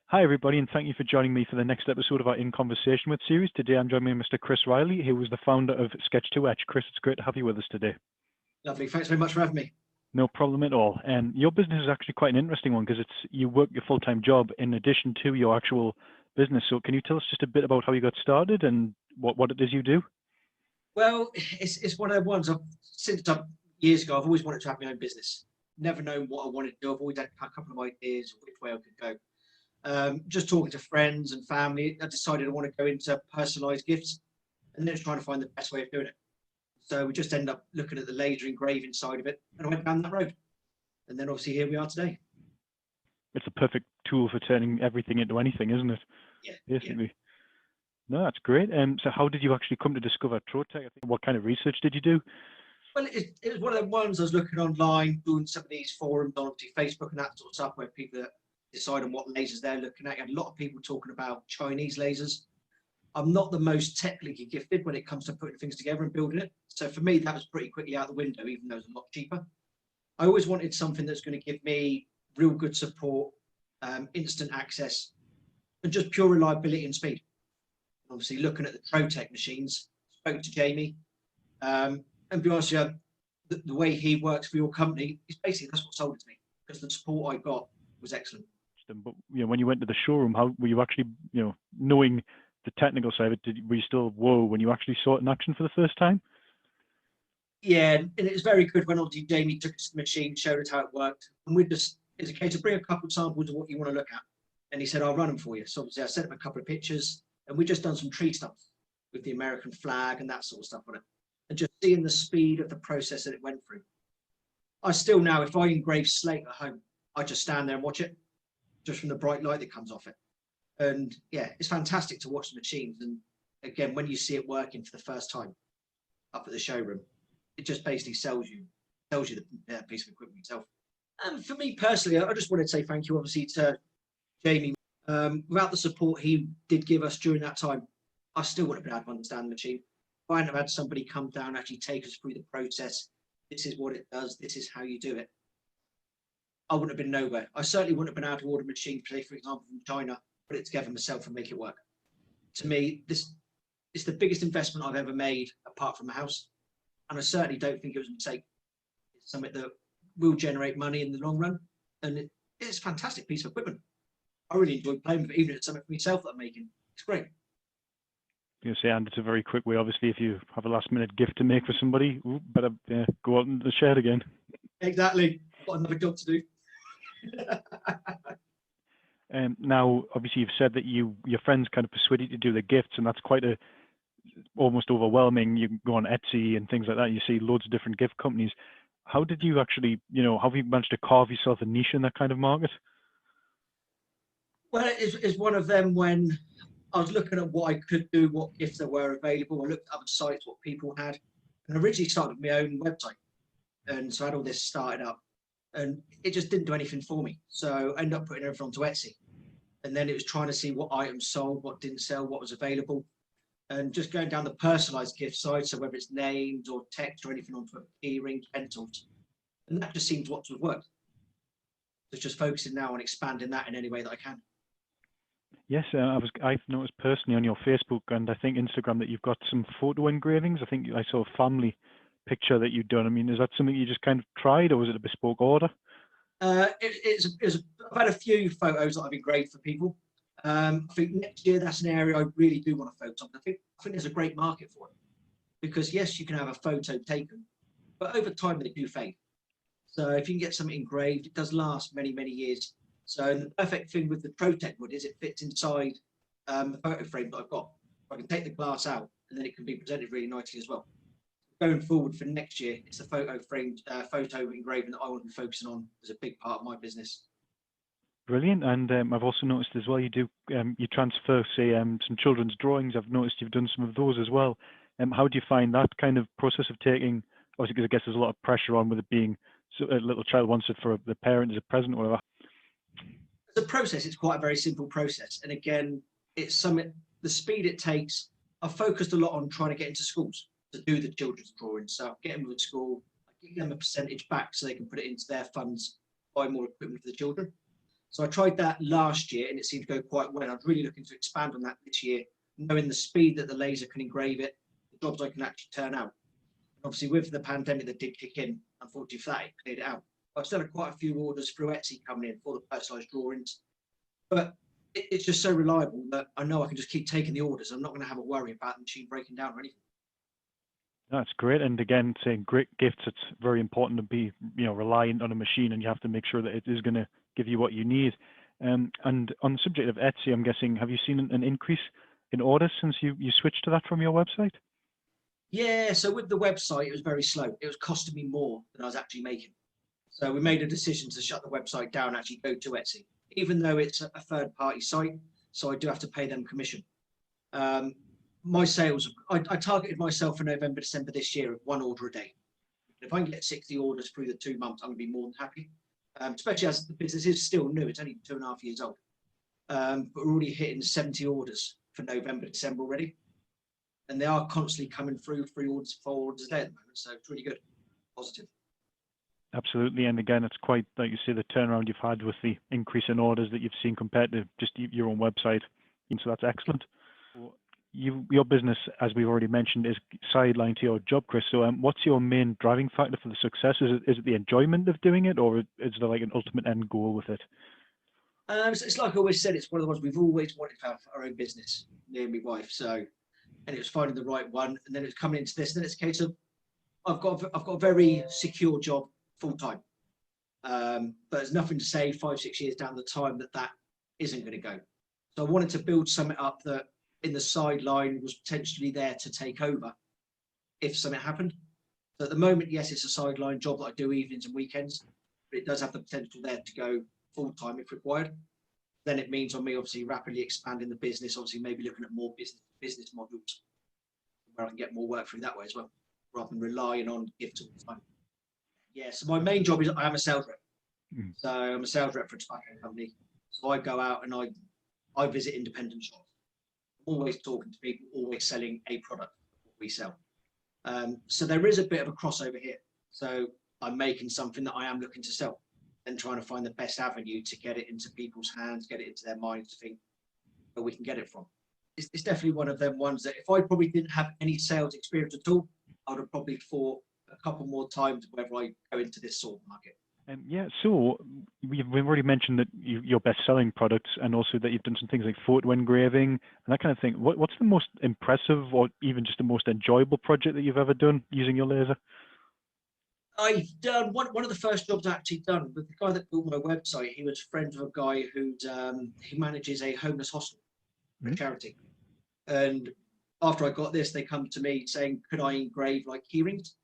Hi, everybody, and thank you for joining me for the next episode of our In Conversation with series. Today, I'm joined by Mr. Chris Riely, who was the founder of Sketch2Etch. Chris, it's great to have you with us today. Lovely. Thanks very much for having me. No problem at all. And your business is actually quite an interesting one because you work your full-time job in addition to your actual business. So can you tell us just a bit about how you got started and what it is you do? Well, it's one of the ones years ago, I've always wanted to have my own business. Never known what I wanted to do. I've always had a couple of ideas of which way I could go. Just talking to friends and family, I decided I want to go into personalised gifts and then trying to find the best way of doing it. So we just ended up looking at the laser engraving side of it and I went down that road. And then obviously here we are today. It's a perfect tool for turning everything into anything, isn't it? Yeah. Basically. Yeah. No, that's great. So how did you actually come to discover Trotec? What kind of research did you do? Well, it was one of the ones I was looking online, doing some of these forums on Facebook and that sort of stuff where people decide on what lasers they're looking at. You had a lot of people talking about Chinese lasers. I'm not the most technically gifted when it comes to putting things together and building it. So for me, that was pretty quickly out the window, even though it's a lot cheaper. I always wanted something that's going to give me real good support, instant access, and just pure reliability and speed. Obviously, looking at the Trotec machines, spoke to Jamie, and be honest with you, the way he works for your company is basically that's what sold it to me because the support I got was excellent. But when you went to the showroom, how were you actually, knowing the technical side of it? Were you still whoa when you actually saw it in action for the first time? Yeah, and it was very good when obviously Jamie took us to the machine, showed us how it worked, and it's a case of bring a couple of samples of what you want to look at, and he said I'll run them for you. So obviously I sent him a couple of pictures, and we just done some tree stuff with the American flag and that sort of stuff on it, and just seeing the speed of the process that it went through. I still now, if I engrave slate at home, I just stand there and watch it, just from the bright light that comes off it. And yeah, it's fantastic to watch the machines. And again, when you see it working for the first time up at the showroom, it just basically tells you the piece of equipment itself. And for me personally, I just want to say thank you, obviously, to Jamie. Without the support he did give us during that time, I still wouldn't have been able to understand the machine. If I hadn't have had somebody come down and actually take us through the process, this is what it does, this is how you do it, I wouldn't have been nowhere. I certainly wouldn't have been able to order a machine, say, for example, from China, put it together myself and make it work. To me, this is the biggest investment I've ever made apart from a house. And I certainly don't think it was a mistake. It's something that will generate money in the long run. And it's a fantastic piece of equipment. I really enjoy playing with it, even if it's something for myself that I'm making. It's great. And it's a very quick way, obviously, if you have a last minute gift to make for somebody, better go out into the shed again. Exactly. I've got another job to do. Now, obviously, you've said that your friends kind of persuaded you to do the gifts, and that's quite almost overwhelming. You can go on Etsy and things like that. You see loads of different gift companies. How did you actually, how have you managed to carve yourself a niche in that kind of market? Well, it's one of them when I was looking at what I could do, what gifts there were available. I looked at other sites, what people had, and I originally started my own website. And so I had all this started up and it just didn't do anything for me. So I ended up putting everything onto Etsy. And then it was trying to see what items sold, what didn't sell, what was available. And just going down the personalized gift side, so whether it's names or text or anything onto key rings, pencils. And that just seems what to have worked. So it's just focusing now on expanding that in any way that I can. Yes, I've noticed personally on your Facebook and I think Instagram that you've got some photo engravings. I think I saw a family picture that you'd done. I mean, is that something you just kind of tried, or was it a bespoke order? I've had a few photos that I've engraved for people. I think next year that's an area I really do want to focus on. I think there's a great market for it because yes, you can have a photo taken, but over time they do fade. So if you can get something engraved, it does last many, many years. So the perfect thing with the Trotec wood is it fits inside the photo frame that I've got. I can take the glass out and then it can be presented really nicely as well. Going forward for next year, it's the photo framed, photo engraving that I want to be focusing on as a big part of my business. Brilliant. And I've also noticed as well, you transfer, say, some children's drawings. I've noticed you've done some of those as well. How do you find that kind of process of taking, obviously, because I guess there's a lot of pressure on with it being a little child wants it for the parent as a present or whatever. The process, it's quite a very simple process. And again, it's something, the speed it takes, I've focused a lot on trying to get into schools to do the children's drawings. So get them to school, give them a percentage back so they can put it into their funds, buy more equipment for the children. So I tried that last year and it seemed to go quite well. I was really looking to expand on that this year, knowing the speed that the laser can engrave it, the jobs I can actually turn out. Obviously, with the pandemic that did kick in, unfortunately for that, it cleared it out. I've still had quite a few orders through Etsy coming in for the personalised drawings, but it's just so reliable that I know I can just keep taking the orders. I'm not going to have a worry about the machine breaking down or anything. That's great. And again, saying great gifts, it's very important to be, reliant on a machine, and you have to make sure that it is going to give you what you need. And on the subject of Etsy, I'm guessing, have you seen an increase in orders since you switched to that from your website? Yeah, so with the website, it was very slow. It was costing me more than I was actually making. So we made a decision to shut the website down and actually go to Etsy, even though it's a third-party site, so I do have to pay them commission. My sales, I targeted myself for November, December this year of 1 order a day. If I can get 60 orders through the 2 months, I'm going to be more than happy, especially as the business is still new. It's only 2.5 years old. But we're already hitting 70 orders for November, December already. And they are constantly coming through 3 orders, 4 orders a day at the moment. So it's really good, positive. Absolutely. And again, it's quite, like you say, the turnaround you've had with the increase in orders that you've seen compared to just your own website. And so that's excellent. Your business, as we've already mentioned, is sidelined to your job, Chris. So what's your main driving factor for the success? Is it the enjoyment of doing it, or is there like an ultimate end goal with it? It's like I always said, it's one of the ones we've always wanted to have our own business, me and my wife. So, and it was finding the right one, and then it's coming into this. And then it's a case of I've got a very secure job full time, but there's nothing to say 5-6 years down the time that isn't going to go. So I wanted to build something up that in the sideline was potentially there to take over if something happened. So at the moment, yes, it's a sideline job that I do evenings and weekends, but it does have the potential there to go full time if required. Then it means on me obviously rapidly expanding the business, obviously maybe looking at more business models where I can get more work through that way as well, rather than relying on gifts all the time. Yeah, so my main job is I am a sales rep. So I'm a sales rep for a tobacco company. So I go out and I visit independent shops, always talking to people, always selling a product that we sell. So there is a bit of a crossover here. So I'm making something that I am looking to sell and trying to find the best avenue to get it into people's hands, get it into their minds to think where we can get it from. It's definitely one of them ones that if I probably didn't have any sales experience at all, I would have probably thought a couple more times whether I go into this sort of market. Yeah, so we've already mentioned that your best-selling products, and also that you've done some things like photo engraving and that kind of thing. What's the most impressive, or even just the most enjoyable project that you've ever done using your laser? I've done one of the first jobs I actually done with the guy that built my website. He was friends with a guy who's he manages a homeless hostel for charity. And after I got this, they come to me saying, could I engrave like key rings?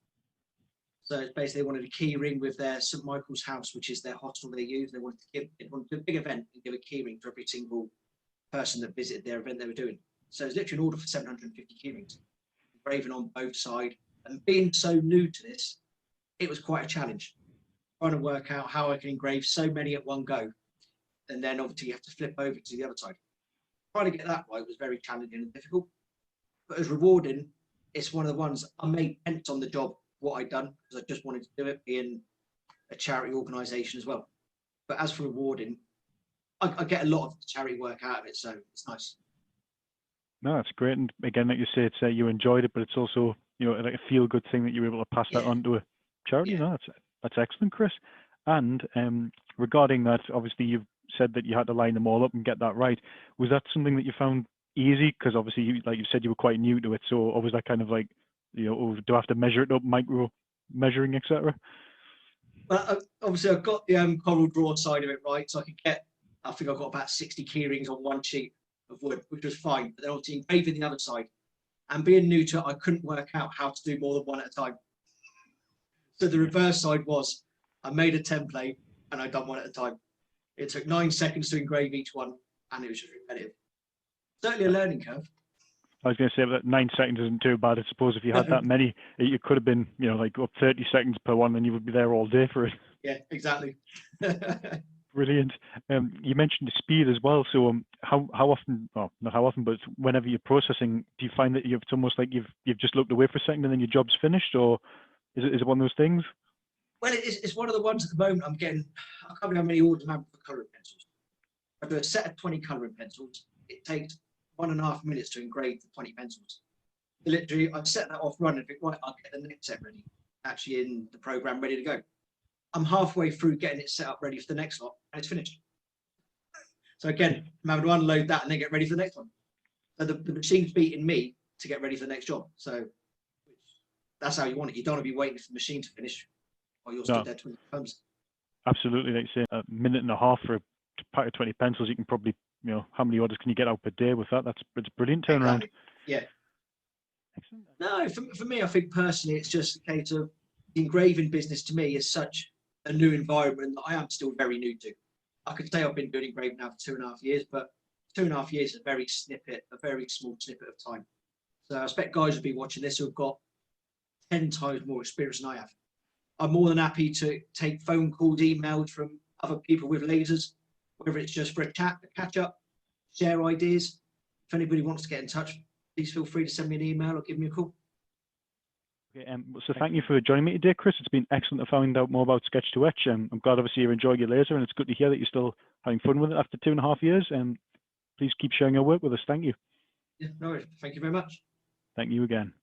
So it's basically they wanted a key ring with their St. Michael's House, which is their hostel they use. They wanted to do a big event and give a key ring to every single person that visited their event they were doing. So it's literally an order for 750 key rings, engraving on both sides. And being so new to this, it was quite a challenge, trying to work out how I can engrave so many at one go. And then obviously you have to flip over to the other side. Trying to get that right was very challenging and difficult, but as rewarding, it's one of the ones I made pence on the job, what I'd done, because I just wanted to do it, being a charity organisation as well. But as for rewarding, I get a lot of charity work out of it, so it's nice. No, that's great. And again, like you say, it's you enjoyed it, but it's also like a feel-good thing that you were able to pass that on to a charity. No, that's excellent, Chris. And regarding that, obviously you've said that you had to line them all up and get that right. Was that something that you found easy? Because obviously, like you said, you were quite new to it. So, or was that kind of like, do I have to measure it up, micro measuring, etc.? Well, obviously I've got the coral draw side of it right, so I think I've got about 60 key rings on one sheet of wood, which was fine. But then obviously engraving the other side, and being new to it, I couldn't work out how to do more than one at a time. So the reverse side was, I made a template and I done one at a time. It took 9 seconds to engrave each one, and it was just repetitive. Certainly a learning curve. I was going to say that 9 seconds isn't too bad. I suppose if you had that many, it could have been, like up 30 seconds per one, and you would be there all day for it. Yeah, exactly. Brilliant. You mentioned the speed as well. So how often, well, not how often, but whenever you're processing, do you find that it's almost like you've just looked away for a second and then your job's finished, or is it one of those things? Well, it's one of the ones at the moment I'm getting. I can't remember how many orders I have for colouring pencils. I do a set of 20 colouring pencils. It takes 1.5 minutes to engrave the 20 pencils. Literally, I've set that off running. Think, right, I'll get the next set ready, actually in the program, ready to go. I'm halfway through getting it set up ready for the next lot, and it's finished. So again, I'm having to unload that and then get ready for the next one. So the machine's beating me to get ready for the next job. So that's how you want it. You don't want to be waiting for the machine to finish while you're stood there twiddling your thumbs. Absolutely, like you say, a minute and a half for a pack of 20 pencils. You can probably, how many orders can you get out per day with that? It's brilliant turnaround. Exactly. Yeah. Excellent. No, for me, I think personally, it's just a case of the engraving business to me is such a new environment that I am still very new to. I could say I've been doing engraving now for 2.5 years, but 2.5 years is a very small snippet of time. So I expect guys will be watching this who've got 10 times more experience than I have. I'm more than happy to take phone calls, emails from other people with lasers, whether it's just for a chat, a catch up, share ideas. If anybody wants to get in touch, please feel free to send me an email or give me a call. Okay, so thank you for joining me today, Chris. It's been excellent to find out more about Sketch2Etch. I'm glad, obviously, you're enjoying your laser, and it's good to hear that you're still having fun with it after 2.5 years. Please keep sharing your work with us. Thank you. Yeah, no worries. Thank you very much. Thank you again.